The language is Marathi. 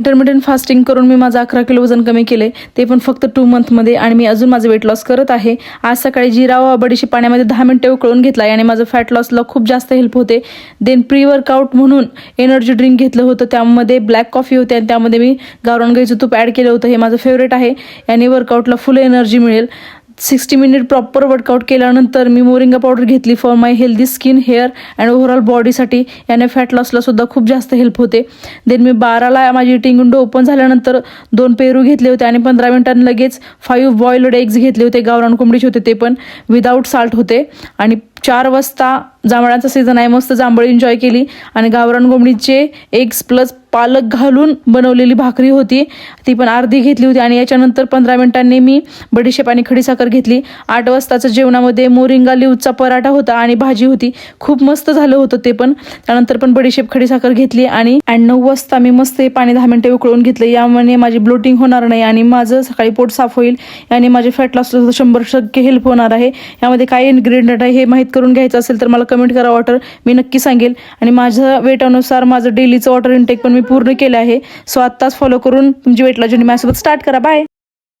इंटरमिडियंट फास्टिंग करून मी माझं 11 किलो वजन कमी केले, ते पण फक्त 2 मंथमध्ये. आणि मी अजून माझं वेट लॉस करत आहे. आज सकाळी जिरा व बडीशेप पाण्यामध्ये 10 मिनिटे उकळून घेतला आणि माझं फॅट लॉसला खूप जास्त हेल्प होते. देन प्री वर्कआउट म्हणून एनर्जी ड्रिंक घेतलं होतं, त्यामध्ये ब्लॅक कॉफी होती आणि त्यामध्ये मी गावरान गाईचं तूप ॲड केलं होतं. हे माझं फेवरेट आहे. याने वर्कआउटला फुल एनर्जी मिळेल. 60 मिनिट प्रॉपर वर्कआउट केल्यानंतर मी मोरिंगा पावडर घेतली for my healthy skin, hair and overall बॉडीसाठी. याने फॅट लॉसला सुद्धा खूप जास्त हेल्प होते. देन मी 12ला माझी ईटिंग विंडो ओपन झाल्यानंतर 2 पेरू घेतले होते आणि 15 मिनिटांनी लगेच 5 बॉइल्ड एग्स घेतले होते. गावरान कोंबडीचे होते, ते पण विदाऊट साल्ट होते. आणि 4 वाजता जांभळाचा सीझन आहे, मस्त जांभळी एन्जॉय केली. आणि गावरान कोंबडीचे एग्स प्लस पालक घालून बनवलेली भाकरी होती, ती पण अर्धी घेतली होती. आणि याच्यानंतर 15 मिनिटांनी मी बडीशेप आणि खडीसाखर घेतली. 8 वाजताच्या जेवणामध्ये मोरिंगा लिव्हचा पराठा होता आणि भाजी होती, खूप मस्त झालं होतं ते पण. त्यानंतर पण बडीशेप खडीसाखर घेतली आणि 9 वाजता मी मस्त हे पाणी 10 मिनिटे उकळून घेतलं. यामुळे माझी ब्लोटिंग होणार नाही आणि माझं सकाळी पोट साफ होईल. याने माझे फॅट लॉसला 100% हेल्प होणार आहे. यामध्ये काय इन्ग्रेडियंट आहे हे माहीत करून घ्यायचं असेल तर मला कमेंट करा वॉटर, मी नक्की सांगेल. आणि माझं वेटानुसार माझं डेलीचं वॉटर इनटेक पण मी पूर्ण केलं आहे. सो आत्ताच फॉलो करून तुमची वेट लॉस जर्नी माझ्यासोबत स्टार्ट करा. बाय.